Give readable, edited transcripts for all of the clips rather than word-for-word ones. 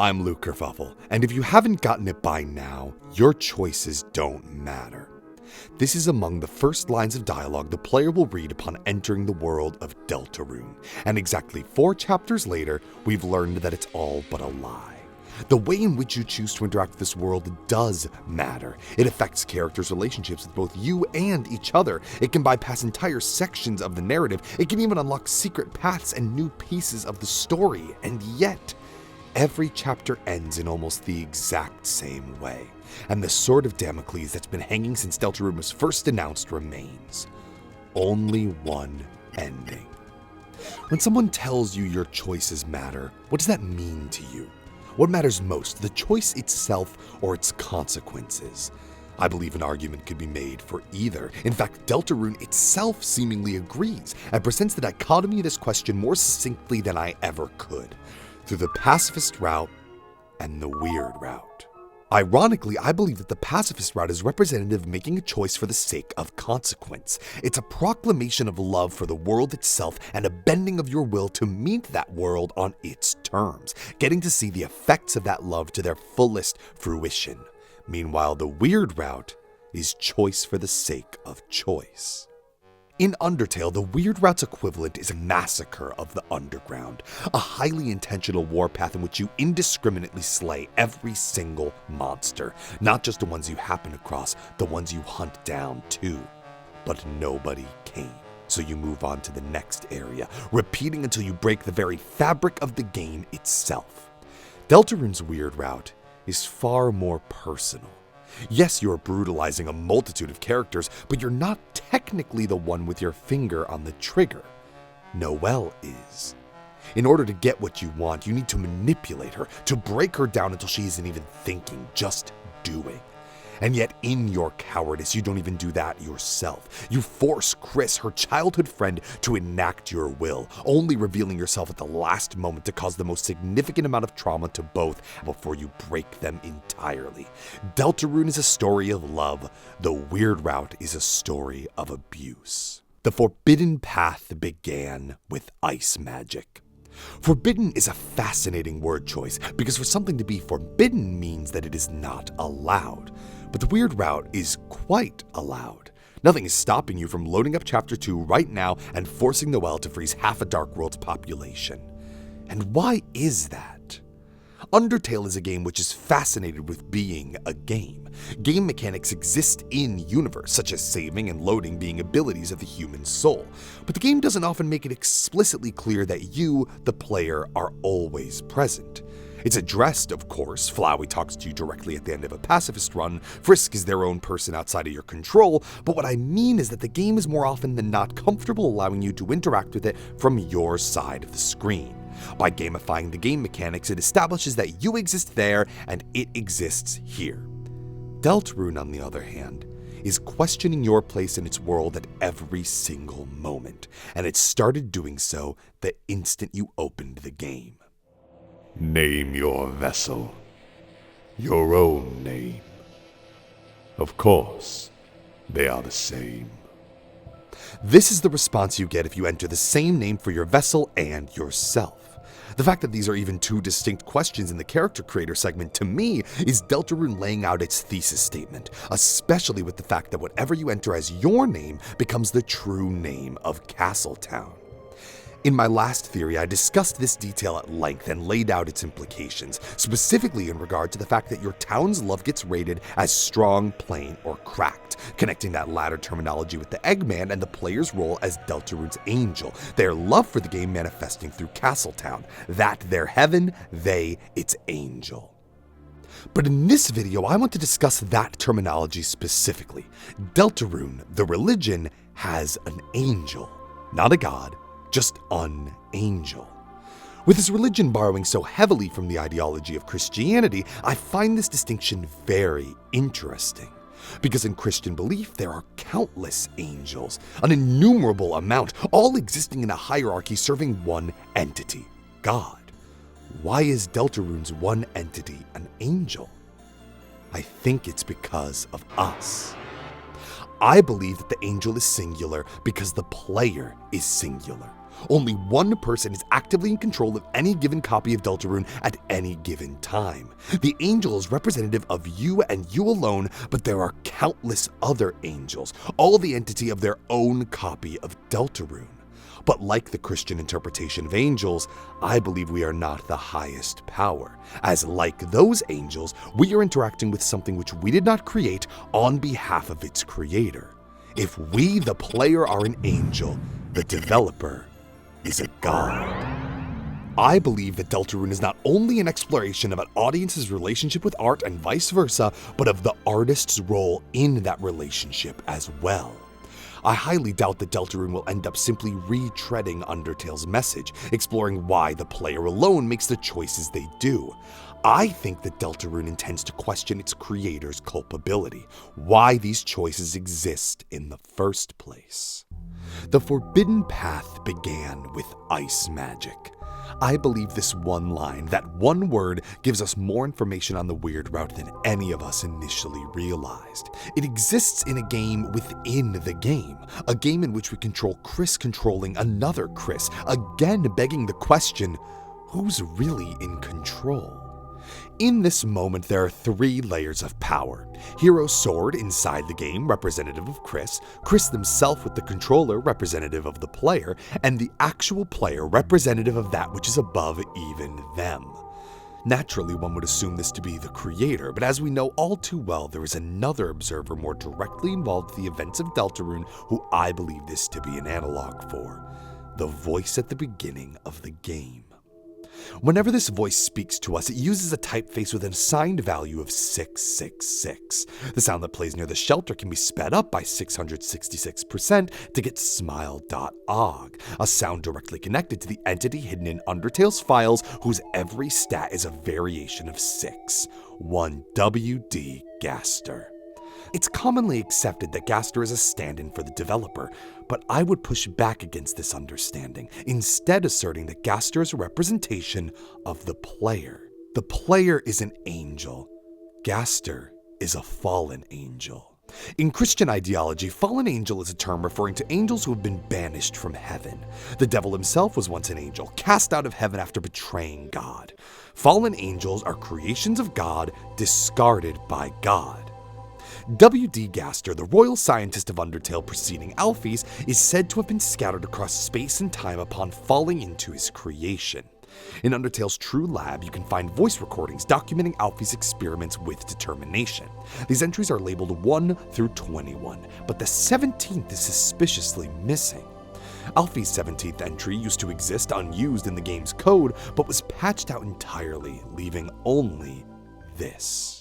I'm Luke Kerfuffle, and if you haven't gotten it by now, your choices don't matter. This is among the first lines of dialogue the player will read upon entering the world of Deltarune, and exactly 4 chapters later, we've learned that it's all but a lie. The way in which you choose to interact with this world does matter. It affects characters' relationships with both you and each other. It can bypass entire sections of the narrative. It can even unlock secret paths and new pieces of the story. And yet, every chapter ends in almost the exact same way. And the sword of Damocles that's been hanging since Deltarune was first announced remains. Only one ending. When someone tells you your choices matter, what does that mean to you? What matters most, the choice itself or its consequences? I believe an argument could be made for either. In fact, Deltarune itself seemingly agrees and presents the dichotomy of this question more succinctly than I ever could, through the pacifist route and the weird route. Ironically, I believe that the pacifist route is representative of making a choice for the sake of consequence. It's a proclamation of love for the world itself and a bending of your will to meet that world on its terms, getting to see the effects of that love to their fullest fruition. Meanwhile, the weird route is choice for the sake of choice. In Undertale, the weird route's equivalent is a massacre of the underground, a highly intentional warpath in which you indiscriminately slay every single monster, not just the ones you happen across, the ones you hunt down too. But nobody came, so you move on to the next area, repeating until you break the very fabric of the game itself. Deltarune's weird route is far more personal. Yes, you're brutalizing a multitude of characters, but you're not technically the one with your finger on the trigger. Noelle is. In order to get what you want, you need to manipulate her, to break her down until she isn't even thinking, just doing. And yet in your cowardice, you don't even do that yourself. You force Chris, her childhood friend, to enact your will, only revealing yourself at the last moment to cause the most significant amount of trauma to both before you break them entirely. Deltarune is a story of love. The weird route is a story of abuse. The forbidden path began with ice magic. Forbidden is a fascinating word choice because for something to be forbidden means that it is not allowed. But the weird route is quite allowed. Nothing is stopping you from loading up Chapter 2 right now and forcing Noelle to freeze half a Dark World's population. And why is that? Undertale is a game which is fascinated with being a game. Game mechanics exist in universe, such as saving and loading being abilities of the human soul. But the game doesn't often make it explicitly clear that you, the player, are always present. It's addressed, of course. Flowey talks to you directly at the end of a pacifist run. Frisk is their own person outside of your control. But what I mean is that the game is more often than not comfortable allowing you to interact with it from your side of the screen. By gamifying the game mechanics, it establishes that you exist there and it exists here. Deltarune, on the other hand, is questioning your place in its world at every single moment. And it started doing so the instant you opened the game. Name your vessel. Your own name. Of course, they are the same. This is the response you get if you enter the same name for your vessel and yourself. The fact that these are even 2 distinct questions in the character creator segment, to me, is Deltarune laying out its thesis statement, especially with the fact that whatever you enter as your name becomes the true name of Castletown. In my last theory, I discussed this detail at length and laid out its implications, specifically in regard to the fact that your town's love gets rated as strong, plain, or cracked, connecting that latter terminology with the Eggman and the player's role as Deltarune's angel, their love for the game manifesting through Castletown, that their heaven, they, its angel. But in this video, I want to discuss that terminology specifically. Deltarune, the religion, has an angel, not a god, just an angel. With his religion borrowing so heavily from the ideology of Christianity, I find this distinction very interesting. Because in Christian belief, there are countless angels, an innumerable amount, all existing in a hierarchy serving one entity, God. Why is Deltarune's one entity an angel? I think it's because of us. I believe that the angel is singular because the player is singular. Only one person is actively in control of any given copy of Deltarune at any given time. The angel is representative of you and you alone, but there are countless other angels, all the entity of their own copy of Deltarune. But like the Christian interpretation of angels, I believe we are not the highest power, as like those angels, we are interacting with something which we did not create on behalf of its creator. If we, the player, are an angel, the developer is a god. I believe that Deltarune is not only an exploration of an audience's relationship with art and vice versa, but of the artist's role in that relationship as well. I highly doubt that Deltarune will end up simply retreading Undertale's message, exploring why the player alone makes the choices they do. I think that Deltarune intends to question its creator's culpability, why these choices exist in the first place. The Forbidden Path began with ice magic. I believe this one line, that one word, gives us more information on the weird route than any of us initially realized. It exists in a game within the game, a game in which we control Chris controlling another Chris, again begging the question, who's really in control? In this moment, there are 3 layers of power. Hero's sword inside the game, representative of Chris himself with the controller, representative of the player, and the actual player, representative of that which is above even them. Naturally, one would assume this to be the creator, but as we know all too well, there is another observer more directly involved with the events of Deltarune who I believe this to be an analog for: the voice at the beginning of the game. Whenever this voice speaks to us, it uses a typeface with an assigned value of 666. The sound that plays near the shelter can be sped up by 666% to get smile.og, a sound directly connected to the entity hidden in Undertale's files whose every stat is a variation of 6, one WD Gaster. It's commonly accepted that Gaster is a stand-in for the developer, but I would push back against this understanding, instead asserting that Gaster is a representation of the player. The player is an angel. Gaster is a fallen angel. In Christian ideology, fallen angel is a term referring to angels who have been banished from heaven. The devil himself was once an angel, cast out of heaven after betraying God. Fallen angels are creations of God, discarded by God. W.D. Gaster, the royal scientist of Undertale preceding Alphys, is said to have been scattered across space and time upon falling into his creation. In Undertale's True Lab, you can find voice recordings documenting Alphys' experiments with determination. These entries are labeled 1 through 21, but the 17th is suspiciously missing. Alphys' 17th entry used to exist unused in the game's code, but was patched out entirely, leaving only this.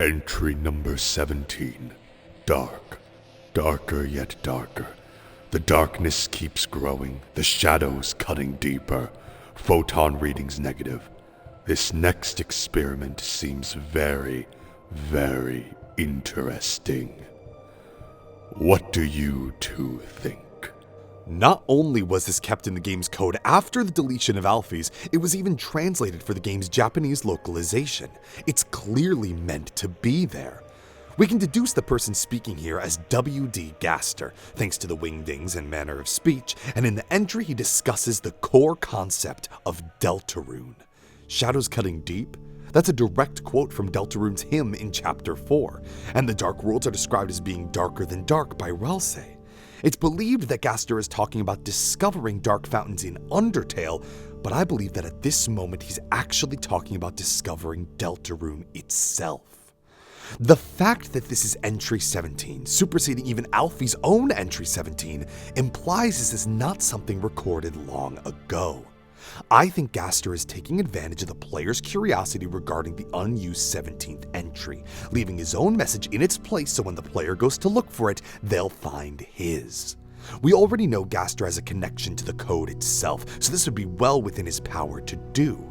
Entry number 17. Dark. Darker yet darker. The darkness keeps growing, the shadows cutting deeper. Photon readings negative. This next experiment seems very, very interesting. What do you two think? Not only was this kept in the game's code after the deletion of Alphys, it was even translated for the game's Japanese localization. It's clearly meant to be there. We can deduce the person speaking here as W.D. Gaster, thanks to the wingdings and manner of speech, and in the entry he discusses the core concept of Deltarune. Shadows cutting deep? That's a direct quote from Deltarune's hymn in Chapter 4, and the Dark Worlds are described as being darker than dark by Relsei. It's believed that Gaster is talking about discovering dark fountains in Undertale, but I believe that at this moment he's actually talking about discovering Deltarune itself. The fact that this is entry 17, superseding even Alphys' own entry 17, implies this is not something recorded long ago. I think Gaster is taking advantage of the player's curiosity regarding the unused 17th entry, leaving his own message in its place so when the player goes to look for it, they'll find his. We already know Gaster has a connection to the code itself, so this would be well within his power to do.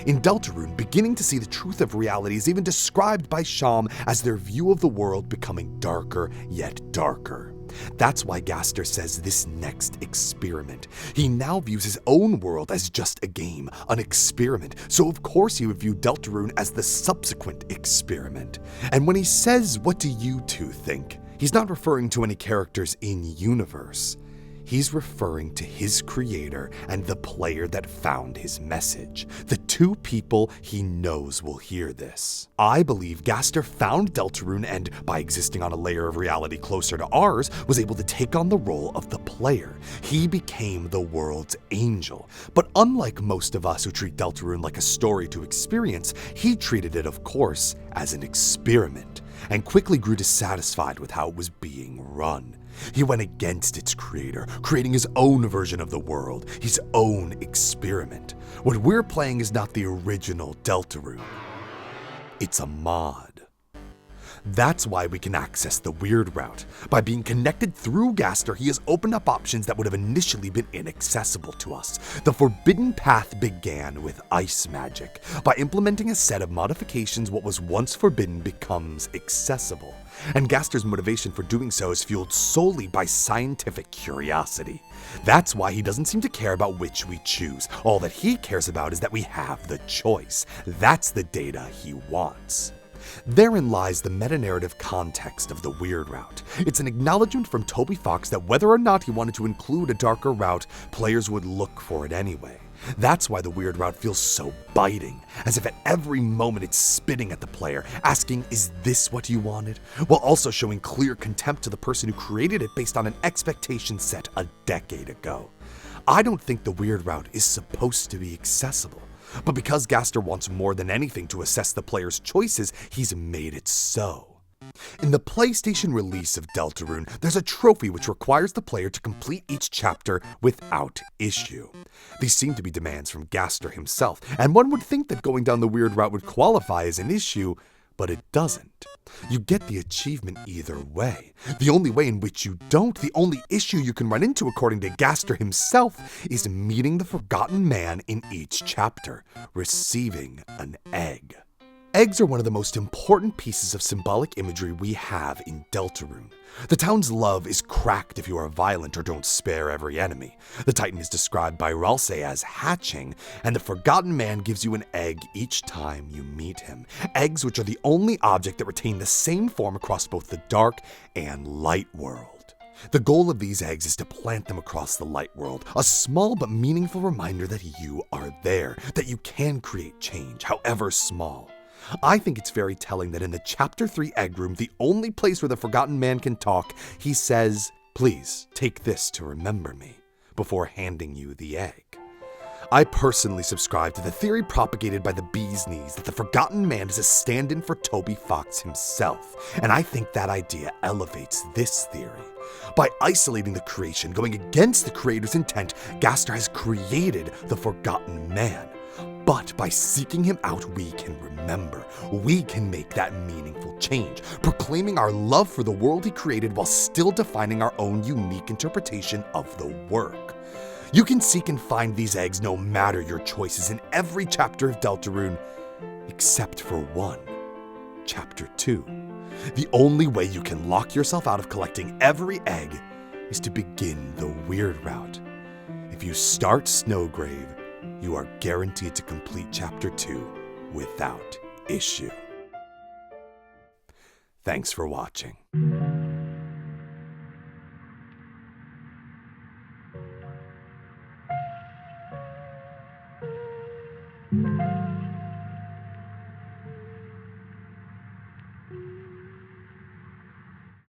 In Deltarune, beginning to see the truth of reality is even described by Sham as their view of the world becoming darker yet darker. That's why Gaster says this next experiment. He now views his own world as just a game, an experiment, so of course he would view Deltarune as the subsequent experiment. And when he says, "What do you two think?" he's not referring to any characters in universe. He's referring to his creator and the player that found his message, the two people he knows will hear this. I believe Gaster found Deltarune and, by existing on a layer of reality closer to ours, was able to take on the role of the player. He became the world's angel. But unlike most of us who treat Deltarune like a story to experience, he treated it, of course, as an experiment, and quickly grew dissatisfied with how it was being run. He went against its creator, creating his own version of the world, his own experiment. What we're playing is not the original Deltarune. It's a mod. That's why we can access the weird route. By being connected through Gaster, he has opened up options that would have initially been inaccessible to us. The forbidden path began with ice magic. By implementing a set of modifications, what was once forbidden becomes accessible. And Gaster's motivation for doing so is fueled solely by scientific curiosity. That's why he doesn't seem to care about which we choose. All that he cares about is that we have the choice. That's the data he wants. Therein lies the meta-narrative context of the weird route. It's an acknowledgement from Toby Fox that whether or not he wanted to include a darker route, players would look for it anyway. That's why the weird route feels so biting, as if at every moment it's spitting at the player, asking, is this what you wanted? While also showing clear contempt to the person who created it based on an expectation set a decade ago. I don't think the weird route is supposed to be accessible. But because Gaster wants more than anything to assess the player's choices, he's made it so. In the PlayStation release of Deltarune, there's a trophy which requires the player to complete each chapter without issue. These seem to be demands from Gaster himself, and one would think that going down the weird route would qualify as an issue, but it doesn't. You get the achievement either way. The only way in which you don't, the only issue you can run into according to Gaster himself, is meeting the Forgotten Man in each chapter, receiving an egg. Eggs are one of the most important pieces of symbolic imagery we have in Deltarune. The town's love is cracked if you are violent or don't spare every enemy. The Titan is described by Ralse as hatching, and the Forgotten Man gives you an egg each time you meet him. Eggs which are the only object that retain the same form across both the dark and light world. The goal of these eggs is to plant them across the light world, a small but meaningful reminder that you are there, that you can create change, however small. I think it's very telling that in the Chapter 3 Egg Room, the only place where the Forgotten Man can talk, he says, "Please take this to remember me," before handing you the egg. I personally subscribe to the theory propagated by the Bee's Knees that the Forgotten Man is a stand-in for Toby Fox himself, and I think that idea elevates this theory. By isolating the creation, going against the creator's intent, Gaster has created the Forgotten Man. But by seeking him out, we can remember. We can make that meaningful change, proclaiming our love for the world he created while still defining our own unique interpretation of the work. You can seek and find these eggs no matter your choices in every chapter of Deltarune, except for one, Chapter 2. The only way you can lock yourself out of collecting every egg is to begin the weird route. If you start Snowgrave, you are guaranteed to complete Chapter 2 without issue. Thanks for watching.